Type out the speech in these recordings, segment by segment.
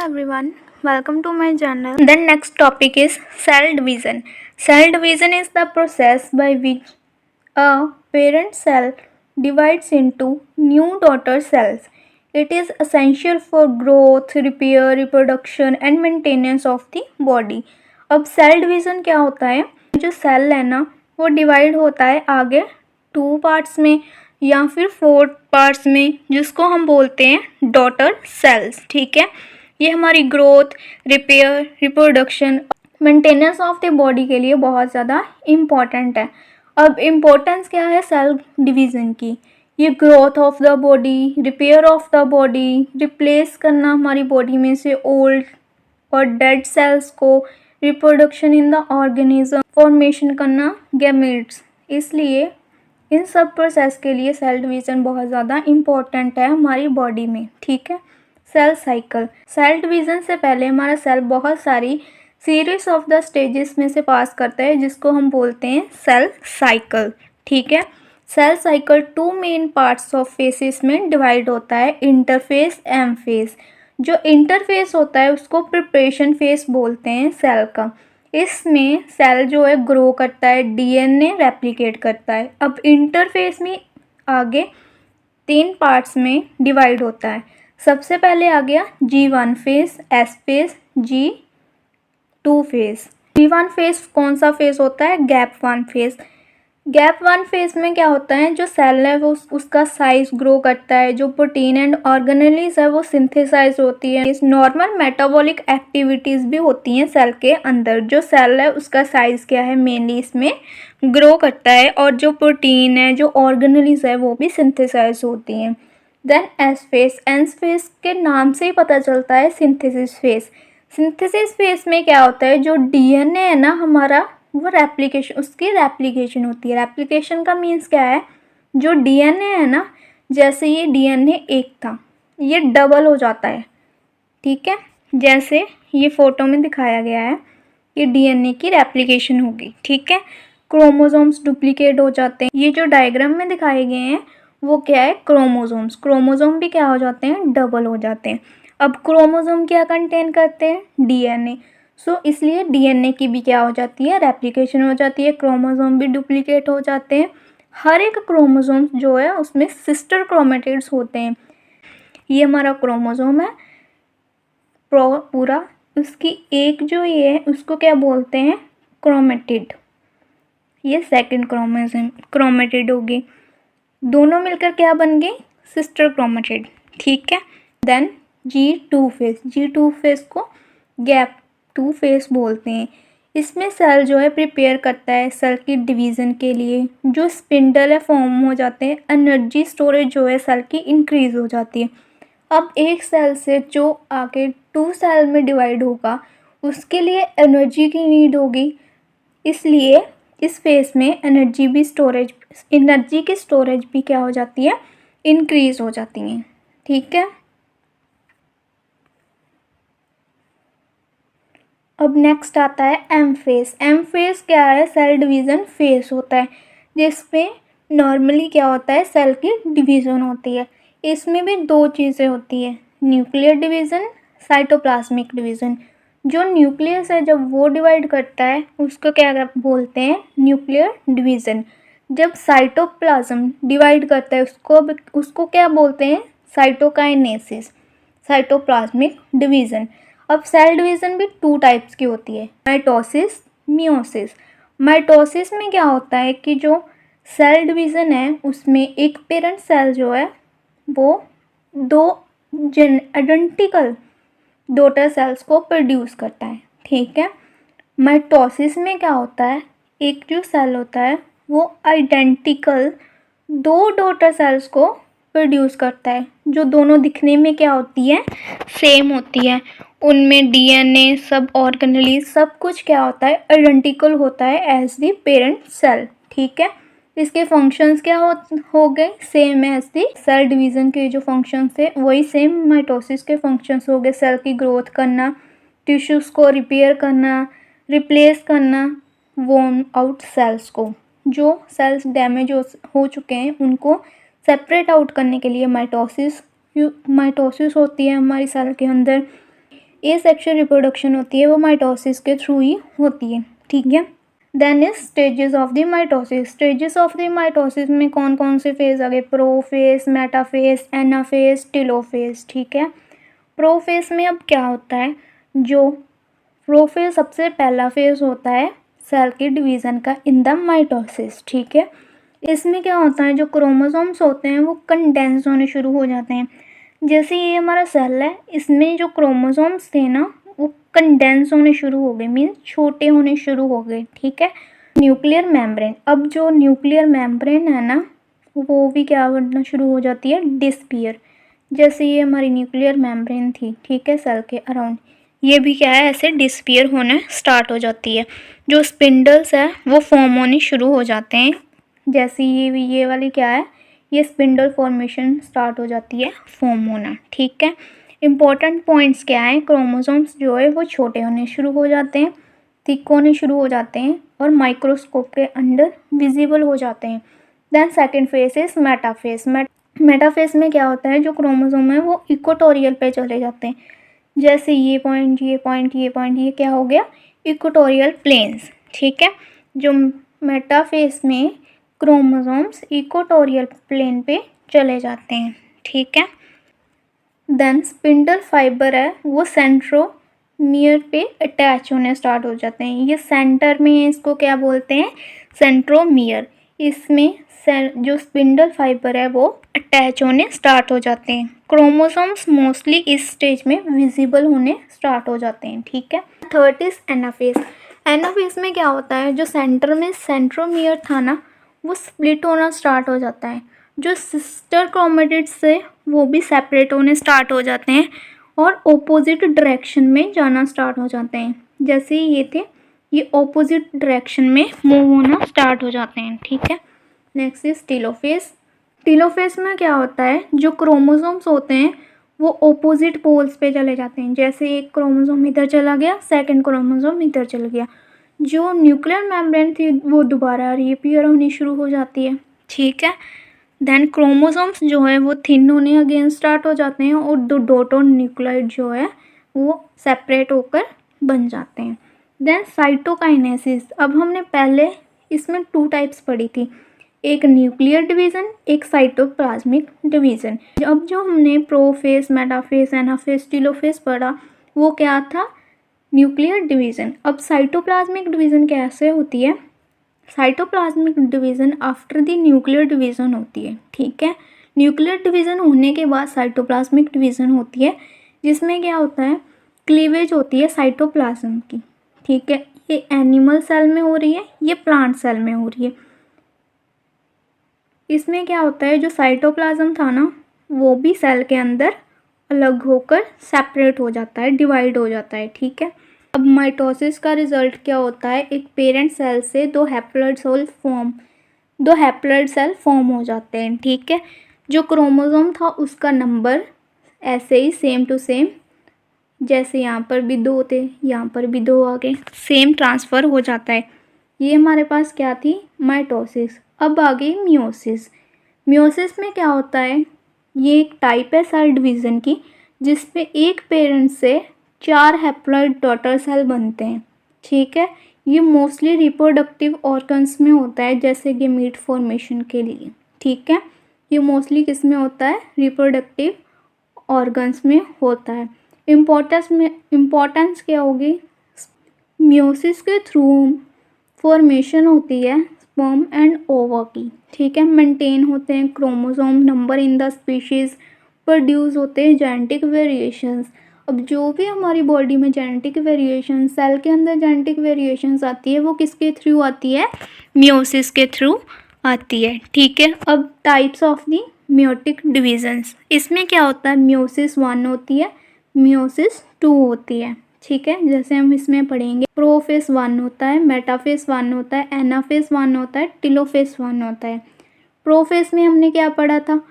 everyone, welcome to my channel. The next topic is cell division. Cell division is the process by which a parent cell divides into new daughter cells. It is essential for growth, repair, reproduction and maintenance of the body. अब cell division क्या होता है? जो cell है ना वो divide होता है आगे 2 पार्ट्स में या फिर 4 पार्ट्स में, जिसको हम बोलते हैं डॉटर सेल्स. ठीक है, ये हमारी growth, repair, reproduction, maintenance of the body के लिए बहुत ज़्यादा इम्पॉर्टेंट है. अब इम्पोर्टेंस क्या है सेल डिवीज़न की? ये growth of the body, repair of the body, replace करना हमारी बॉडी में से ओल्ड और डेड सेल्स को, reproduction in the organism, formation करना गैमेट्स. इसलिए इन सब प्रोसेस के लिए सेल डिवीज़न बहुत ज़्यादा इम्पोर्टेंट है हमारी बॉडी में. ठीक है, सेल साइकिल. सेल डिवीज़न से पहले हमारा सेल बहुत सारी सीरीज ऑफ द स्टेजेस में से पास करता है, जिसको हम बोलते हैं सेल साइकिल. ठीक है, cell cycle 2 main parts of phases में डिवाइड होता है, इंटरफेस, एम फेस. जो इंटरफेस होता है उसको प्रिपरेशन फेस बोलते हैं सेल का. इसमें सेल जो है ग्रो करता है, डीएनए रेप्लिकेट करता है. अब इंटरफेस में आगे 3 पार्ट्स में डिवाइड होता है. सबसे पहले आ गया G1 face, S face, G2 face. G1 face कौन सा फेस होता है? Gap 1 face. गैप 1 फेस में क्या होता है, जो सेल है वो उसका साइज ग्रो करता है, जो प्रोटीन एंड ऑर्गेनेलीज है वो सिंथेसाइज होती है. इस नॉर्मल मेटाबॉलिक एक्टिविटीज़ भी होती हैं सेल के अंदर. जो सेल है उसका साइज क्या है, मेनली इसमें ग्रो करता है, और जो प्रोटीन है, जो ऑर्गेनेलीज है वो भी सिंथेसाइज होती हैं. Then S phase. S phase के नाम से ही पता चलता है सिंथेसिस फेस. सिंथेसिस फेस में क्या होता है, जो डीएनए है ना हमारा वो उसकी रेप्लिकेशन होती है. रेप्लिकेशन का मीन्स क्या है, जो डीएनए है ना, जैसे ये डीएनए एक था ये डबल हो जाता है. ठीक है, जैसे ये फोटो में दिखाया गया है, ये डीएनए की रेप्लिकेशन होगी. ठीक है, क्रोमोसोम्स डुप्लीकेट हो जाते हैं. ये जो डायग्राम में दिखाए गए हैं वो क्या है, क्रोमोसोम्स. क्रोमोसोम भी क्या हो जाते हैं, डबल हो जाते हैं. अब क्रोमोसोम क्या कंटेन करते हैं, डीएनए. सो इसलिए डीएनए की भी क्या हो जाती है, रेप्लिकेशन हो जाती है. क्रोमोसोम भी डुप्लीकेट हो जाते हैं. हर एक क्रोमोसोम जो है उसमें सिस्टर क्रोमेटिड्स होते हैं. ये हमारा क्रोमोसोम है पूरा, उसकी एक जो ये है उसको क्या बोलते हैं, क्रोमेटिड. ये सेकंड क्रोमेटिड होगी. दोनों मिलकर क्या बन गई, सिस्टर क्रोमेटिड. ठीक है, then G2 phase. G2 phase को गैप 2 फेस बोलते हैं. इसमें सेल जो है प्रिपेयर करता है सेल की डिवीज़न के लिए. जो स्पिंडल है फॉर्म हो जाते हैं, एनर्जी स्टोरेज जो है सेल की इंक्रीज़ हो जाती है. अब एक सेल से जो आगे 2 सेल में डिवाइड होगा उसके लिए एनर्जी की नीड होगी. इसलिए इस फेस में एनर्जी की स्टोरेज भी क्या हो जाती है, इंक्रीज़ हो जाती है. ठीक है, अब नेक्स्ट आता है एम फेस. एम फेस क्या है, सेल डिवीज़न फेस होता है, जिसमें नॉर्मली क्या होता है, सेल की डिवीज़न होती है. इसमें भी 2 चीज़ें होती है, न्यूक्लियर डिवीज़न, साइटोप्लाज्मिक डिवीज़न. जो न्यूक्लियस है जब वो डिवाइड करता है उसको क्या बोलते हैं, न्यूक्लियर डिवीज़न. जब साइटोप्लाज्म डिवाइड करता है उसको क्या बोलते हैं, साइटोकाइनेसिस, साइटोप्लाज्मिक डिवीज़न. अब सेल डिवीज़न भी 2 टाइप्स की होती है, माइटोसिस, मियोसिस. माइटोसिस में क्या होता है कि जो सेल डिवीज़न है उसमें एक पेरेंट सेल जो है वो 2 आइडेंटिकल डॉटर सेल्स को प्रोड्यूस करता है. ठीक है, माइटोसिस में क्या होता है, एक जो सेल होता है वो आइडेंटिकल 2 डॉटर सेल्स को प्रोड्यूस करता है, जो दोनों दिखने में क्या होती है, सेम होती है. उनमें डीएनए, सब ऑर्गेनेलीज, सब कुछ क्या होता है, आइडेंटिकल होता है एज द पेरेंट सेल. ठीक है, इसके फंक्शंस क्या हो गए, same as the cell division के जो फंक्शंस थे वही सेम माइटोसिस के फंक्शंस हो गए. सेल की ग्रोथ करना, टिश्यूज़ को रिपेयर करना, रिप्लेस करना, वॉर्म आउट सेल्स को, जो सेल्स डैमेज हो चुके हैं उनको सेपरेट आउट करने के लिए माइटोसिस होती है हमारी सेल के अंदर. ए सेक्शुअल रिप्रोडक्शन होती है वो माइटोसिस के थ्रू ही होती है, ठीक है। Then is stages of the mitosis. Stages of the mitosis में कौन कौन से फेज आ गए? प्रोफेज, मेटाफेज, एनाफेज, टेलोफेज, ठीक है। प्रोफेज में अब क्या होता है, जो प्रोफेज सबसे पहला फेज होता है सेल के डिवीज़न का इन द माइटोसिस, ठीक है। इसमें क्या होता है, जो क्रोमोसोम्स होते हैं वो कंडेंस होने शुरू हो जाते हैं। जैसे ये हमारा सेल है, इसमें जो क्रोमोसोम्स थे ना वो कंडेंस होने शुरू हो गए, मीन्स छोटे होने शुरू हो गए, ठीक है। न्यूक्लियर मेम्ब्रेन, अब जो न्यूक्लियर मेम्ब्रेन है ना वो भी क्या बनना शुरू हो जाती है, डिस्पियर। जैसे ये हमारी न्यूक्लियर मेम्ब्रेन थी, ठीक है, सेल के अराउंड, ये भी क्या है, ऐसे डिस्पियर होने स्टार्ट हो जाती है। जो स्पिंडल्स है वो फॉर्म होने शुरू हो जाते हैं। जैसे ये वाली क्या है, ये स्पिंडल फॉर्मेशन स्टार्ट हो जाती है, फॉर्म होना, ठीक है। इंपॉर्टेंट पॉइंट्स क्या हैं, क्रोमोसोम्स जो है वो छोटे होने शुरू हो जाते हैं, थिक होने शुरू हो जाते हैं और माइक्रोस्कोप के अंदर विजिबल हो जाते हैं। Then second phase is metaphase. Metaphase में क्या होता है, जो क्रोमोसोम है वो इक्वेटोरियल पे चले जाते हैं। जैसे ये पॉइंट, ये पॉइंट, ये पॉइंट, ये क्या हो गया, इक्वेटोरियल प्लेन्स, ठीक है। जो मेटाफेज में क्रोमोसोम्स इक्वेटोरियल प्लेन पे चले जाते हैं, ठीक है। देन स्पिंडल फाइबर है वो सेंट्रोमियर पे अटैच होने स्टार्ट हो जाते हैं। ये सेंटर में है, इसको क्या बोलते हैं, सेंट्रोमियर। इसमें जो स्पिंडल फाइबर है वो अटैच होने स्टार्ट हो जाते हैं। क्रोमोसोम्स मोस्टली इस स्टेज में विजिबल होने स्टार्ट हो जाते हैं, ठीक है। Third is anaphase. एनाफेज में क्या होता है, जो सेंटर में सेंट्रोमियर था ना वो स्प्लिट होना स्टार्ट हो जाता है। जो सिस्टर क्रोमेटिड्स से वो भी सेपरेट होने स्टार्ट हो जाते हैं और ऑपोजिट डायरेक्शन में जाना स्टार्ट हो जाते हैं। जैसे ये थे, ये ऑपोजिट डायरेक्शन में मूव होना स्टार्ट हो जाते हैं, ठीक है। Next is telophase. टेलोफेज में क्या होता है, जो क्रोमोसोम्स होते हैं वो ऑपोजिट पोल्स पे चले जाते हैं। जैसे एक क्रोमोसोम इधर चला गया, सेकंड क्रोमोसोम इधर चल गया, जो न्यूक्लियर मेम्ब्रेन थी वो दोबारा रीअपीयर होनी शुरू हो जाती है, ठीक है। देन क्रोमोसोम्स जो है वो थिन होने अगेन स्टार्ट हो जाते हैं और दो डॉट और न्यूक्लियोइड जो है वो सेपरेट होकर बन जाते हैं। Then cytokinesis. अब हमने पहले इसमें 2 टाइप्स पढ़ी थी, एक न्यूक्लियर डिवीज़न, एक साइटोप्लाज्मिक डिवीज़न। अब जो हमने प्रोफेज, मेटाफेज, एनाफेज, टेलोफेज पढ़ा वो क्या था, न्यूक्लियर डिवीज़न। अब साइटोप्लाज्मिक डिवीज़न कैसे होती है, cytoplasmic division after the nuclear division होती है, ठीक है। न्यूक्लियर डिवीज़न होने के बाद साइटोप्लाज्मिक डिवीज़न होती है, जिसमें क्या होता है, क्लीवेज होती है साइटोप्लाज्म की, ठीक है। ये एनिमल सेल में हो रही है, ये प्लांट सेल में हो रही है। इसमें क्या होता है, जो साइटोप्लाज्म था ना वो भी सेल के अंदर अलग होकर सेपरेट हो जाता है, डिवाइड हो जाता है, ठीक है। अब माइटोसिस का रिजल्ट क्या होता है, एक पेरेंट सेल से दो हैप्लॉइड सेल फॉर्म हो जाते हैं, ठीक है। जो क्रोमोसोम था उसका नंबर ऐसे ही सेम टू सेम, जैसे यहाँ पर भी 2 थे यहाँ पर भी 2 आ गए, सेम ट्रांसफ़र हो जाता है। ये हमारे पास क्या थी, माइटोसिस। अब आ गई मियोसिस। मियोसिस में क्या होता है, ये एक टाइप है सेल डिवीज़न की जिसपे एक पेरेंट से 4 हैप्लॉइड डॉटर सेल बनते हैं, ठीक है। ये मोस्टली रिप्रोडक्टिव ऑर्गन्स में होता है, जैसे गेमीट फॉर्मेशन के लिए, ठीक है। ये मोस्टली किस में होता है, रिप्रोडक्टिव ऑर्गन्स में होता है। इम्पोर्टेंस क्या होगी, मियोसिस के थ्रू फॉर्मेशन होती है स्पर्म एंड ओवा की, ठीक है। मेंटेन होते हैं chromosome number in the species, produce होते हैं जेनेटिक वेरिएशंस। अब जो भी हमारी बॉडी में जेनेटिक वेरिएशन, सेल के अंदर जेनेटिक वेरिएशंस आती है वो किसके थ्रू आती है, मियोसिस के थ्रू आती है, ठीक है। अब types of the meiotic divisions, इसमें क्या होता है, मियोसिस 1 होती है, मियोसिस 2 होती है, ठीक है। जैसे हम इसमें पढ़ेंगे, प्रोफेज 1 होता है, मेटाफेज 1 होता है, एनाफेज 1 होता है, टेलोफेज 1 होता है। प्रोफेज में हमने क्या पढ़ा था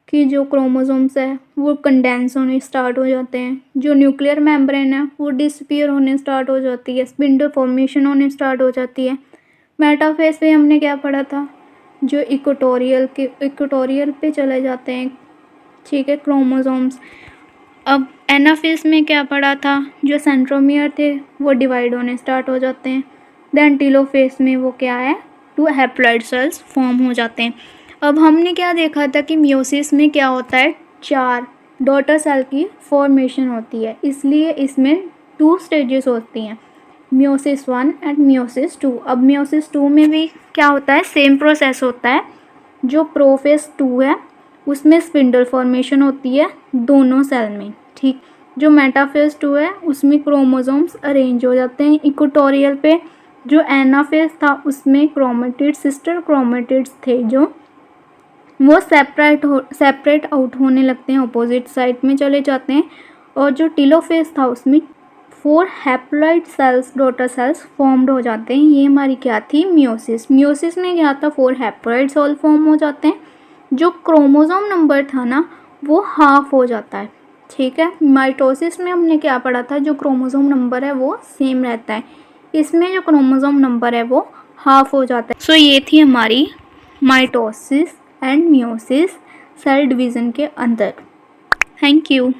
कि जो क्रोमोसोम्स है वो कंडेंस होने स्टार्ट हो जाते हैं, जो न्यूक्लियर मेम्ब्रेन है वो डिसअपीयर होने स्टार्ट हो जाती है, स्पिंडल फॉर्मेशन होने स्टार्ट हो जाती है। मेटाफेज में हमने क्या पढ़ा था, जो इक्वेटोरियल पे चले जाते हैं, ठीक है, क्रोमोसोम्स। अब एनाफेज में क्या पढ़ा था, जो सेंट्रोमियर थे वो डिवाइड होने स्टार्ट हो जाते हैं। देन टेलोफेज में वो क्या है, 2 हैप्लॉइड सेल्स फॉर्म हो जाते हैं। अब हमने क्या देखा था कि मियोसिस में क्या होता है, 4 डॉटर सेल की फॉर्मेशन होती है, इसलिए इसमें 2 स्टेजेस होती हैं, मियोसिस 1 एंड मियोसिस 2। अब मियोसिस 2 में भी क्या होता है, सेम प्रोसेस होता है। जो प्रोफेज 2 है उसमें स्पिंडल फॉर्मेशन होती है दोनों सेल में, ठीक। जो मेटाफेज 2 है उसमें क्रोमोसोम्स अरेंज हो जाते हैं इक्वेटोरियल पे। जो एनाफेज था उसमें क्रोमेटिड्स, सिस्टर क्रोमेटिड्स थे जो वो सेपरेट आउट होने लगते हैं, अपोजिट साइड में चले जाते हैं। और जो टेलोफेज था उसमें 4 haploid cells, daughter cells formed हो जाते हैं। ये हमारी क्या थी, मियोसिस। मियोसिस में क्या था, 4 हैप्लॉइड सेल फॉर्म हो जाते हैं। जो क्रोमोसोम नंबर था ना वो हाफ हो जाता है, ठीक है। माइटोसिस में हमने क्या पढ़ा था, जो क्रोमोसोम नंबर है वो सेम रहता है, इसमें जो क्रोमोसोम नंबर है वो हाफ हो जाता है। सो ये थी हमारी mitosis and meiosis cell division के अंदर। Thank you.